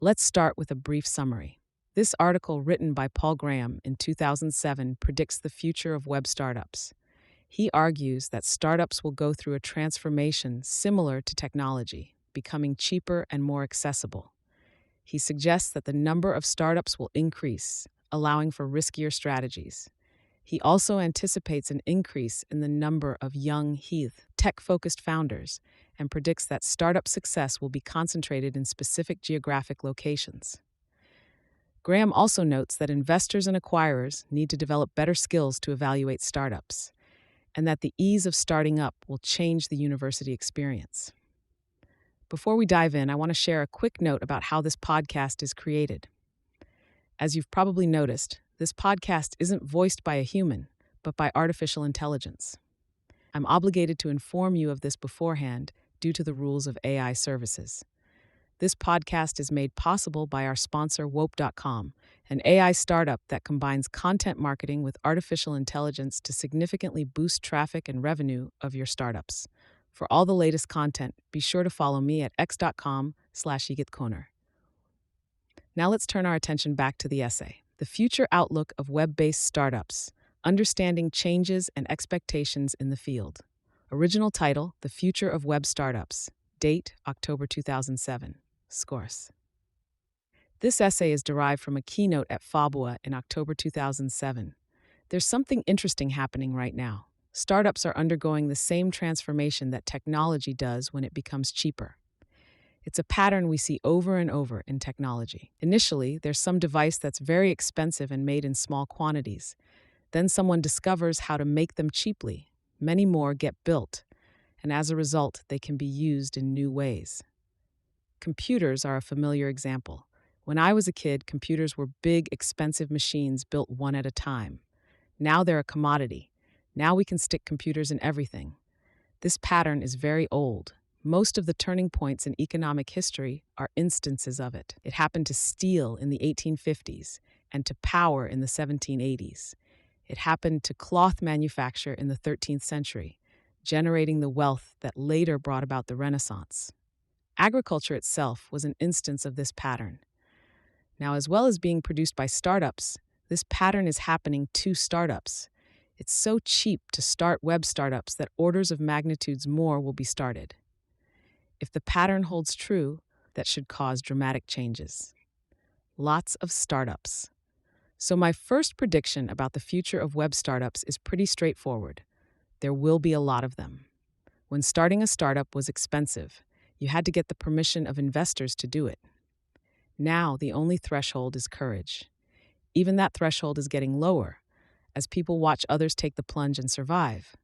Let's start with a brief summary. This article, written by Paul Graham in 2007, predicts the future of web startups. He argues that startups will go through a transformation similar to technology, becoming cheaper and more accessible. He suggests that the number of startups will increase, allowing for riskier strategies. He also anticipates an increase in the number of young, tech-focused founders, and predicts that startup success will be concentrated in specific geographic locations. Graham also notes that investors and acquirers need to develop better skills to evaluate startups, and that the ease of starting up will change the university experience. Before we dive in, I want to share a quick note about how this podcast is created. As you've probably noticed, this podcast isn't voiced by a human, but by artificial intelligence. I'm obligated to inform you of this beforehand due to the rules of AI services. This podcast is made possible by our sponsor, Wope.com, an AI startup that combines content marketing with artificial intelligence to significantly boost traffic and revenue of your startups. For all the latest content, be sure to follow me at x.com/yigitkoner. Now let's turn our attention back to the essay. The Future Outlook of Web-Based Startups, Understanding Changes and Expectations in the Field. Original title, The Future of Web Startups. Date, October 2007. Scores. This essay is derived from a keynote at FOWA in October 2007. There's something interesting happening right now. Startups are undergoing the same transformation that technology does when it becomes cheaper. It's a pattern we see over and over in technology. Initially, there's some device that's very expensive and made in small quantities. Then someone discovers how to make them cheaply. Many more get built, and as a result, they can be used in new ways. Computers are a familiar example. When I was a kid, computers were big, expensive machines built one at a time. Now they're a commodity. Now we can stick computers in everything. This pattern is very old. Most of the turning points in economic history are instances of it. It happened to steel in the 1850s and to power in the 1780s. It happened to cloth manufacture in the 13th century, generating the wealth that later brought about the Renaissance. Agriculture itself was an instance of this pattern. Now, as well as being produced by startups, this pattern is happening to startups. It's so cheap to start web startups that orders of magnitudes more will be started. If the pattern holds true, that should cause dramatic changes. Lots of startups. So my first prediction about the future of web startups is pretty straightforward. There will be a lot of them. When starting a startup was expensive, you had to get the permission of investors to do it. Now, the only threshold is courage. Even that threshold is getting lower, as people watch others take the plunge and survive.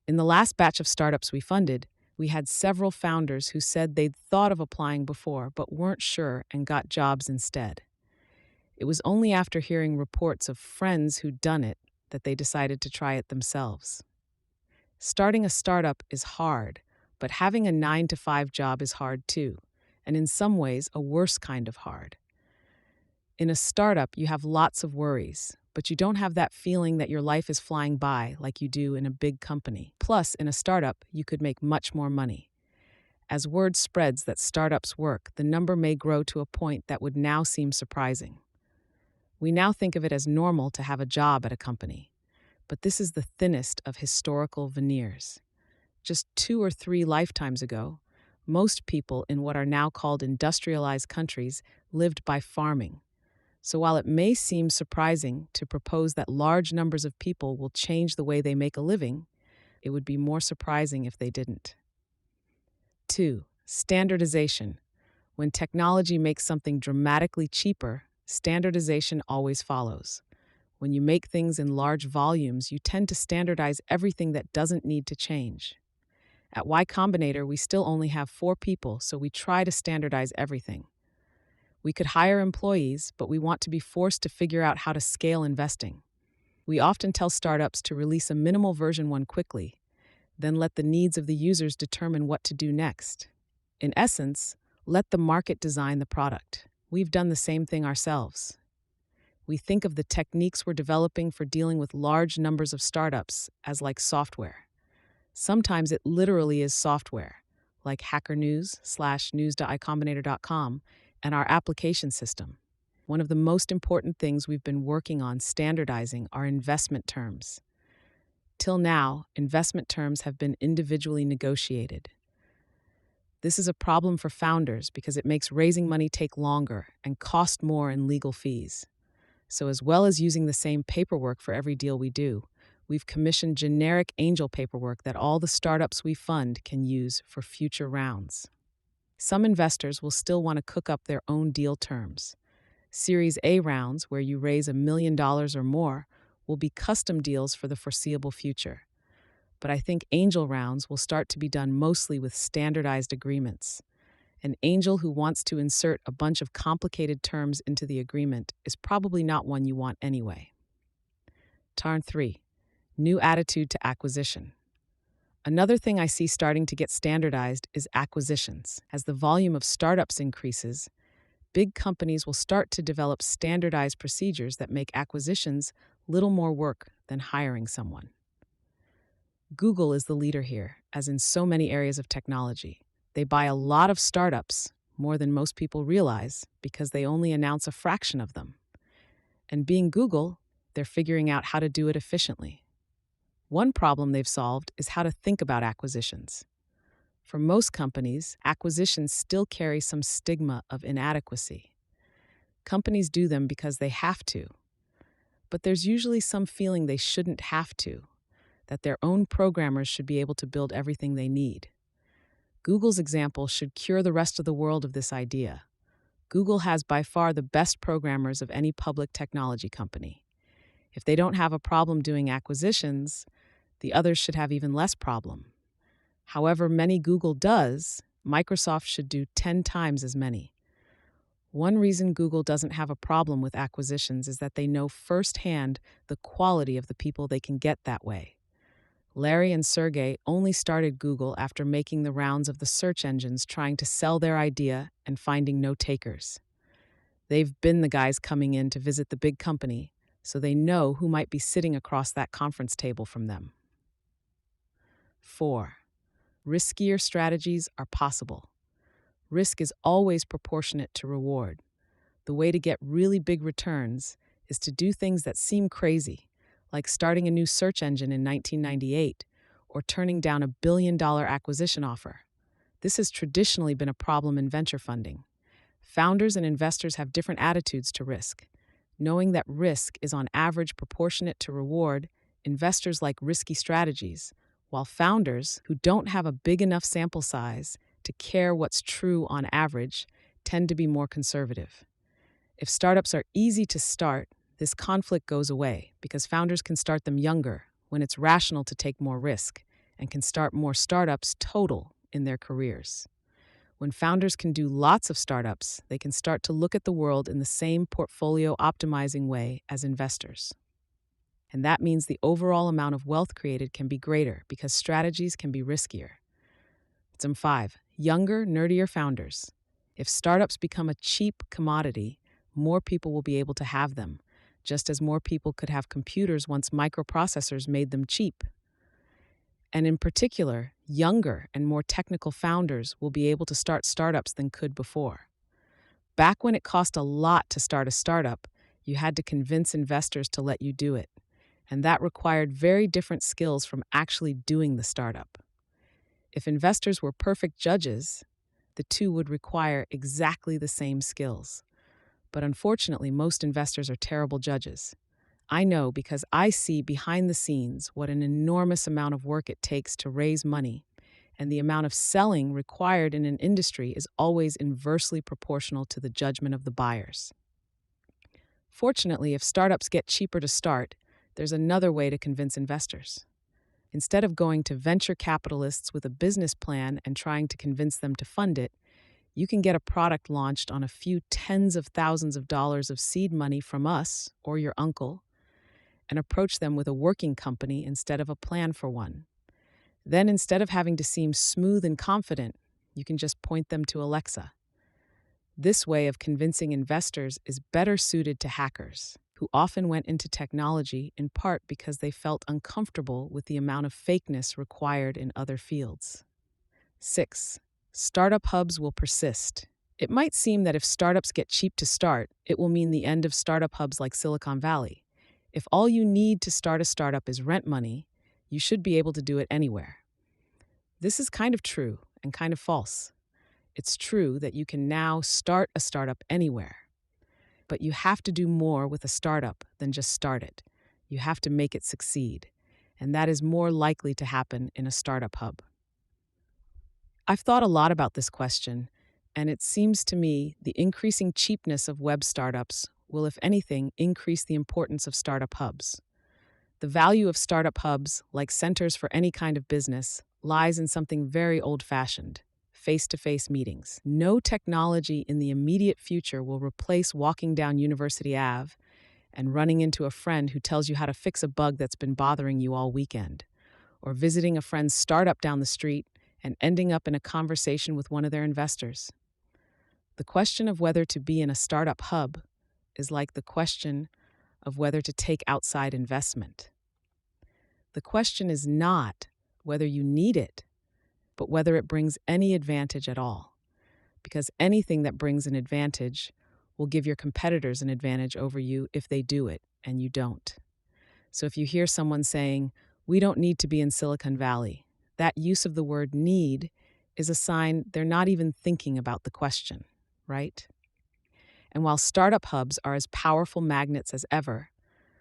In the last batch of startups we funded, we had several founders who said they'd thought of applying before but weren't sure and got jobs instead. It was only after hearing reports of friends who'd done it that they decided to try it themselves. Starting a startup is hard, but having a 9-to-5 job is hard too, and in some ways a worse kind of hard. In a startup, you have lots of worries, but you don't have that feeling that your life is flying by like you do in a big company. Plus, in a startup, you could make much more money. As word spreads that startups work, the number may grow to a point that would now seem surprising. We now think of it as normal to have a job at a company, but this is the thinnest of historical veneers. Just 2 or 3 lifetimes ago, most people in what are now called industrialized countries lived by farming. So while it may seem surprising to propose that large numbers of people will change the way they make a living, it would be more surprising if they didn't. 2. Standardization. When technology makes something dramatically cheaper, standardization always follows. When you make things in large volumes, you tend to standardize everything that doesn't need to change. At Y Combinator, we still only have 4 people, so we try to standardize everything. We could hire employees, but we want to be forced to figure out how to scale investing. We often tell startups to release a minimal version 1 quickly, then let the needs of the users determine what to do next. In essence, let the market design the product. We've done the same thing ourselves. We think of the techniques we're developing for dealing with large numbers of startups as like software. Sometimes it literally is software, like Hacker News /news.icombinator.com, and our application system. One of the most important things we've been working on standardizing are investment terms. Till now, investment terms have been individually negotiated. This is a problem for founders because it makes raising money take longer and cost more in legal fees. So, as well as using the same paperwork for every deal we do, we've commissioned generic angel paperwork that all the startups we fund can use for future rounds. Some investors will still want to cook up their own deal terms. Series A rounds, where you raise $1 million or more, will be custom deals for the foreseeable future. But I think angel rounds will start to be done mostly with standardized agreements. An angel who wants to insert a bunch of complicated terms into the agreement is probably not one you want anyway. Turn 3. New attitude to acquisition. Another thing I see starting to get standardized is acquisitions. As the volume of startups increases, big companies will start to develop standardized procedures that make acquisitions little more work than hiring someone. Google is the leader here, as in so many areas of technology. They buy a lot of startups, more than most people realize, because they only announce a fraction of them. And being Google, they're figuring out how to do it efficiently. One problem they've solved is how to think about acquisitions. For most companies, acquisitions still carry some stigma of inadequacy. Companies do them because they have to, but there's usually some feeling they shouldn't have to, that their own programmers should be able to build everything they need. Google's example should cure the rest of the world of this idea. Google has by far the best programmers of any public technology company. If they don't have a problem doing acquisitions, the others should have even less problem. However many Google does, Microsoft should do 10 times as many. One reason Google doesn't have a problem with acquisitions is that they know firsthand the quality of the people they can get that way. Larry and Sergey only started Google after making the rounds of the search engines trying to sell their idea and finding no takers. They've been the guys coming in to visit the big company, so they know who might be sitting across that conference table from them. 4. Riskier strategies are possible. Risk is always proportionate to reward. The way to get really big returns is to do things that seem crazy, like starting a new search engine in 1998 or turning down $1 billion acquisition offer. This has traditionally been a problem in venture funding. Founders and investors have different attitudes to risk. Knowing that risk is on average proportionate to reward, investors like risky strategies, while founders who don't have a big enough sample size to care what's true on average tend to be more conservative. If startups are easy to start, this conflict goes away because founders can start them younger when it's rational to take more risk and can start more startups total in their careers. When founders can do lots of startups, they can start to look at the world in the same portfolio optimizing way as investors. And that means the overall amount of wealth created can be greater because strategies can be riskier. 5. Younger, nerdier founders. If startups become a cheap commodity, more people will be able to have them, just as more people could have computers once microprocessors made them cheap. And in particular, younger and more technical founders will be able to start startups than could before. Back when it cost a lot to start a startup, you had to convince investors to let you do it, and that required very different skills from actually doing the startup. If investors were perfect judges, the two would require exactly the same skills. But unfortunately, most investors are terrible judges. I know because I see behind the scenes what an enormous amount of work it takes to raise money, and the amount of selling required in an industry is always inversely proportional to the judgment of the buyers. Fortunately, if startups get cheaper to start, there's another way to convince investors. Instead of going to venture capitalists with a business plan and trying to convince them to fund it, you can get a product launched on a few tens of thousands of dollars of seed money from us or your uncle, and approach them with a working company instead of a plan for one. Then, instead of having to seem smooth and confident, you can just point them to Alexa. This way of convincing investors is better suited to hackers, who often went into technology in part because they felt uncomfortable with the amount of fakeness required in other fields. 6. Startup hubs will persist. It might seem that if startups get cheap to start, it will mean the end of startup hubs like Silicon Valley. If all you need to start a startup is rent money, you should be able to do it anywhere. This is kind of true and kind of false. It's true that you can now start a startup anywhere, but you have to do more with a startup than just start it. You have to make it succeed, and that is more likely to happen in a startup hub. I've thought a lot about this question, and it seems to me the increasing cheapness of web startups will, if anything, increase the importance of startup hubs. The value of startup hubs, like centers for any kind of business, lies in something very old-fashioned: face-to-face meetings. No technology in the immediate future will replace walking down University Ave and running into a friend who tells you how to fix a bug that's been bothering you all weekend, or visiting a friend's startup down the street and ending up in a conversation with one of their investors. The question of whether to be in a startup hub is like the question of whether to take outside investment. The question is not whether you need it, but whether it brings any advantage at all. Because anything that brings an advantage will give your competitors an advantage over you if they do it and you don't. So if you hear someone saying, "We don't need to be in Silicon Valley," that use of the word need is a sign they're not even thinking about the question, right? And while startup hubs are as powerful magnets as ever,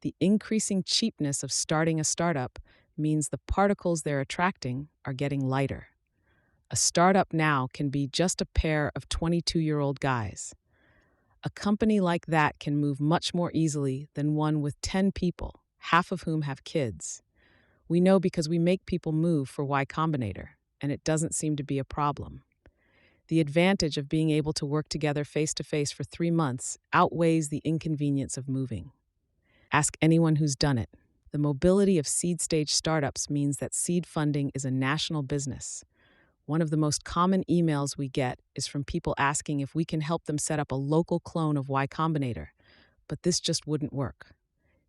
the increasing cheapness of starting a startup means the particles they're attracting are getting lighter. A startup now can be just a pair of 22-year-old guys. A company like that can move much more easily than one with 10 people, half of whom have kids. We know because we make people move for Y Combinator, and it doesn't seem to be a problem. The advantage of being able to work together face-to-face for 3 months outweighs the inconvenience of moving. Ask anyone who's done it. The mobility of seed-stage startups means that seed funding is a national business. One of the most common emails we get is from people asking if we can help them set up a local clone of Y Combinator, but this just wouldn't work.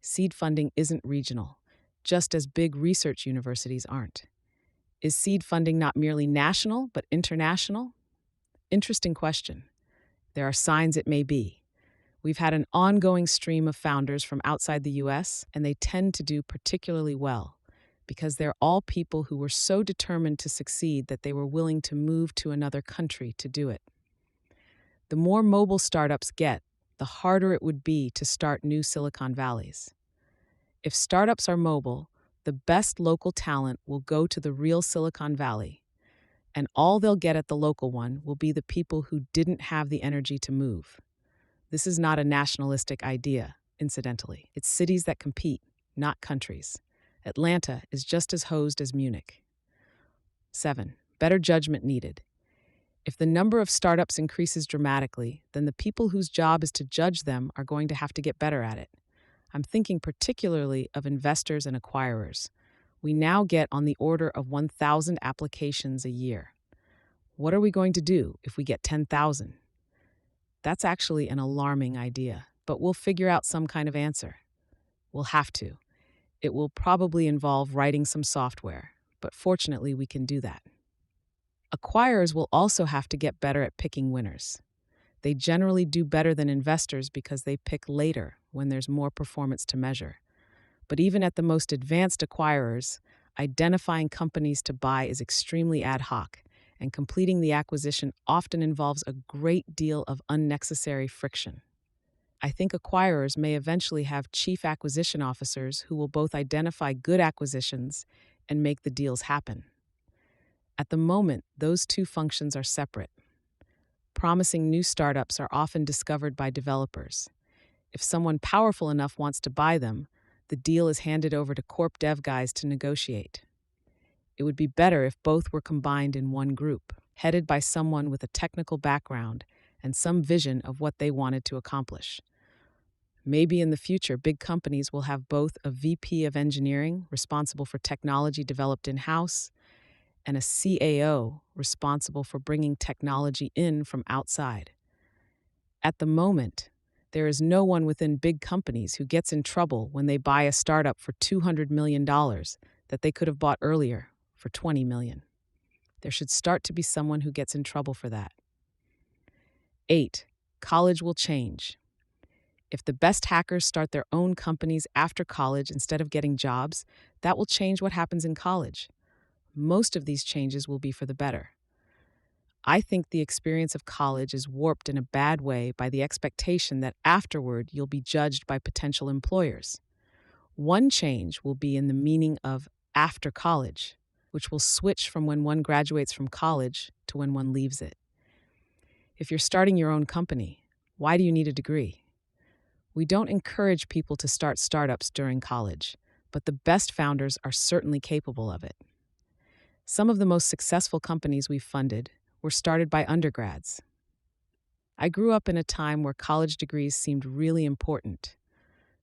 Seed funding isn't regional, just as big research universities aren't. Is seed funding not merely national, but international? Interesting question. There are signs it may be. We've had an ongoing stream of founders from outside the US, and they tend to do particularly well because they're all people who were so determined to succeed that they were willing to move to another country to do it. The more mobile startups get, the harder it would be to start new Silicon Valleys. If startups are mobile, the best local talent will go to the real Silicon Valley, and all they'll get at the local one will be the people who didn't have the energy to move. This is not a nationalistic idea, incidentally. It's cities that compete, not countries. Atlanta is just as hosed as Munich. 7. Better judgment needed. If the number of startups increases dramatically, then the people whose job is to judge them are going to have to get better at it. I'm thinking particularly of investors and acquirers. We now get on the order of 1,000 applications a year. What are we going to do if we get 10,000? That's actually an alarming idea, but we'll figure out some kind of answer. We'll have to. It will probably involve writing some software, but fortunately we can do that. Acquirers will also have to get better at picking winners. They generally do better than investors because they pick later when there's more performance to measure. But even at the most advanced acquirers, identifying companies to buy is extremely ad hoc, and completing the acquisition often involves a great deal of unnecessary friction. I think acquirers may eventually have chief acquisition officers who will both identify good acquisitions and make the deals happen. At the moment, those two functions are separate. Promising new startups are often discovered by developers. If someone powerful enough wants to buy them, the deal is handed over to corp dev guys to negotiate. It would be better if both were combined in one group, headed by someone with a technical background and some vision of what they wanted to accomplish. Maybe in the future, big companies will have both a VP of engineering, responsible for technology developed in-house, and a CAO, responsible for bringing technology in from outside. At the moment, there is no one within big companies who gets in trouble when they buy a startup for $200 million that they could have bought earlier for $20 million. There should start to be someone who gets in trouble for that. 8. College will change. If the best hackers start their own companies after college instead of getting jobs, that will change what happens in college. Most of these changes will be for the better. I think the experience of college is warped in a bad way by the expectation that afterward you'll be judged by potential employers. One change will be in the meaning of after college, which will switch from when one graduates from college to when one leaves it. If you're starting your own company, why do you need a degree? We don't encourage people to start startups during college, but the best founders are certainly capable of it. Some of the most successful companies we've funded were started by undergrads. I grew up in a time where college degrees seemed really important,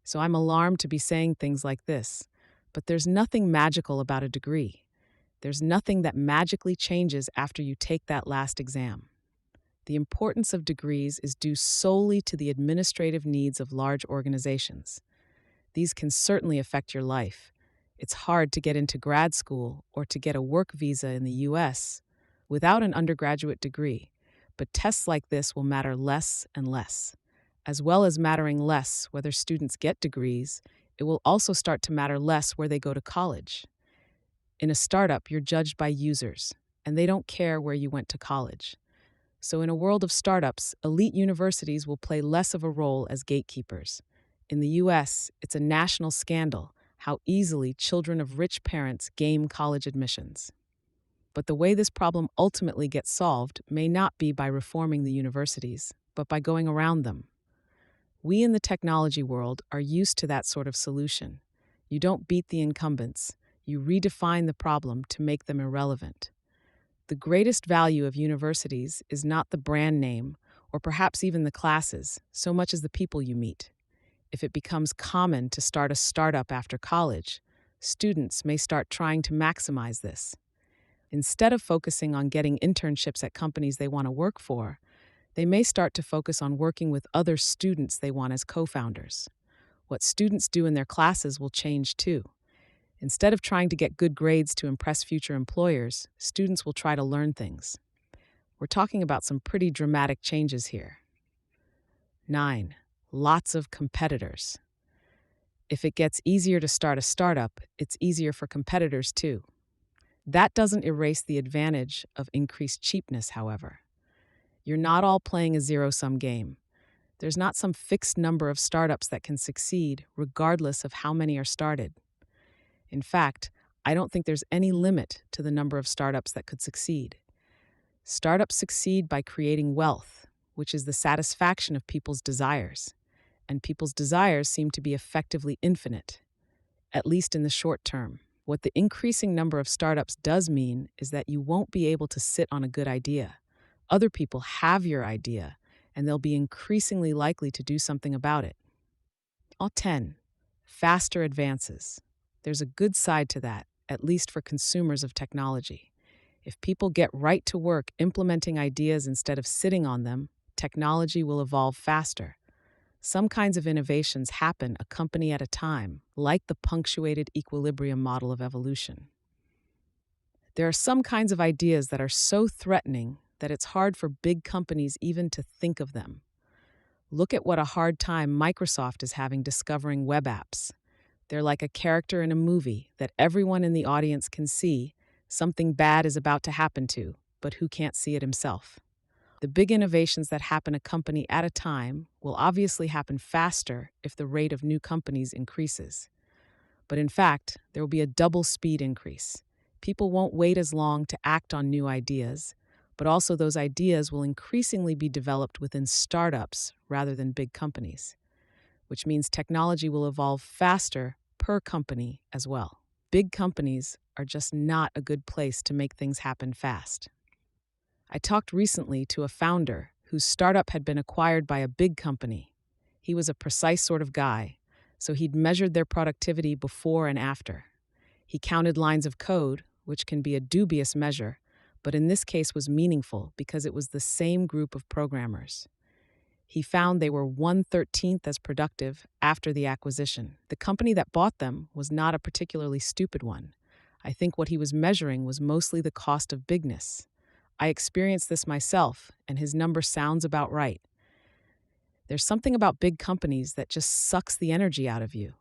so I'm alarmed to be saying things like this, but there's nothing magical about a degree. There's nothing that magically changes after you take that last exam. The importance of degrees is due solely to the administrative needs of large organizations. These can certainly affect your life. It's hard to get into grad school or to get a work visa in the US without an undergraduate degree, but tests like this will matter less and less. As well as mattering less whether students get degrees, it will also start to matter less where they go to college. In a startup, you're judged by users, and they don't care where you went to college. So in a world of startups, elite universities will play less of a role as gatekeepers. In the US, it's a national scandal how easily children of rich parents game college admissions. But the way this problem ultimately gets solved may not be by reforming the universities, but by going around them. We in the technology world are used to that sort of solution. You don't beat the incumbents, you redefine the problem to make them irrelevant. The greatest value of universities is not the brand name, or perhaps even the classes, so much as the people you meet. If it becomes common to start a startup after college, students may start trying to maximize this. Instead of focusing on getting internships at companies they want to work for, they may start to focus on working with other students they want as co-founders. What students do in their classes will change too. Instead of trying to get good grades to impress future employers, students will try to learn things. We're talking about some pretty dramatic changes here. 9. Lots of competitors. If it gets easier to start a startup, it's easier for competitors too. That doesn't erase the advantage of increased cheapness, however. You're not all playing a zero-sum game. There's not some fixed number of startups that can succeed, regardless of how many are started. In fact, I don't think there's any limit to the number of startups that could succeed. Startups succeed by creating wealth, which is the satisfaction of people's desires. And people's desires seem to be effectively infinite, at least in the short term. What the increasing number of startups does mean is that you won't be able to sit on a good idea. Other people have your idea, and they'll be increasingly likely to do something about it. 10. Faster advances. There's a good side to that, at least for consumers of technology. If people get right to work implementing ideas instead of sitting on them, technology will evolve faster. Some kinds of innovations happen a company at a time, like the punctuated equilibrium model of evolution. There are some kinds of ideas that are so threatening that it's hard for big companies even to think of them. Look at what a hard time Microsoft is having discovering web apps. They're like a character in a movie that everyone in the audience can see something bad is about to happen to, but who can't see it himself. The big innovations that happen a company at a time will obviously happen faster if the rate of new companies increases. But in fact, there will be a double speed increase. People won't wait as long to act on new ideas, but also those ideas will increasingly be developed within startups rather than big companies, which means technology will evolve faster per company as well. Big companies are just not a good place to make things happen fast. I talked recently to a founder whose startup had been acquired by a big company. He was a precise sort of guy, so he'd measured their productivity before and after. He counted lines of code, which can be a dubious measure, but in this case was meaningful because it was the same group of programmers. He found they were 1/13 as productive after the acquisition. The company that bought them was not a particularly stupid one. I think what he was measuring was mostly the cost of bigness. I experienced this myself, and his number sounds about right. There's something about big companies that just sucks the energy out of you.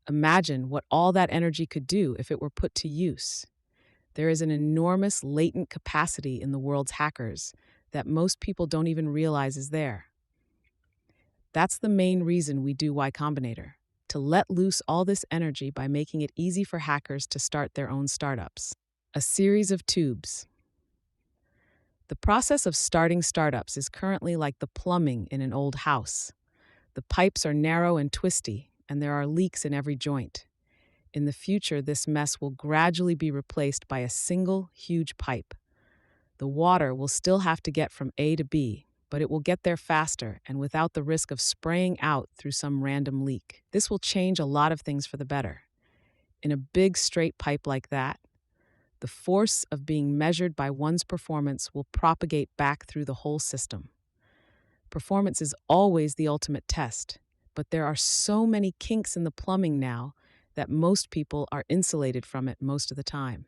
Imagine what all that energy could do if it were put to use. There is an enormous latent capacity in the world's hackers that most people don't even realize is there. That's the main reason we do Y Combinator, to let loose all this energy by making it easy for hackers to start their own startups. A series of tubes. The process of starting startups is currently like the plumbing in an old house. The pipes are narrow and twisty, and there are leaks in every joint. In the future, this mess will gradually be replaced by a single, huge pipe. The water will still have to get from A to B, but it will get there faster and without the risk of spraying out through some random leak. This will change a lot of things for the better. In a big, straight pipe like that, the force of being measured by one's performance will propagate back through the whole system. Performance is always the ultimate test, but there are so many kinks in the plumbing now that most people are insulated from it most of the time.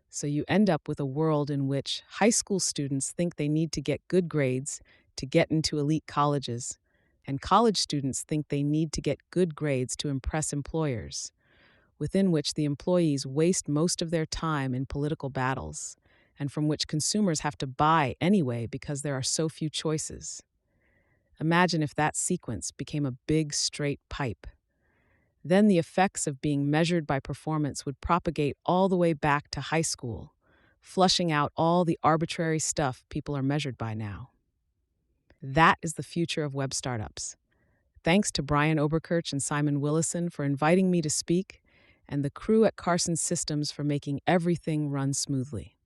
So you end up with a world in which high school students think they need to get good grades to get into elite colleges, and college students think they need to get good grades to impress employers, within which the employees waste most of their time in political battles, and from which consumers have to buy anyway because there are so few choices. Imagine if that sequence became a big, straight pipe. Then the effects of being measured by performance would propagate all the way back to high school, flushing out all the arbitrary stuff people are measured by now. That is the future of web startups. Thanks to Brian Oberkirch and Simon Willison for inviting me to speak, and the crew at Carson Systems for making everything run smoothly.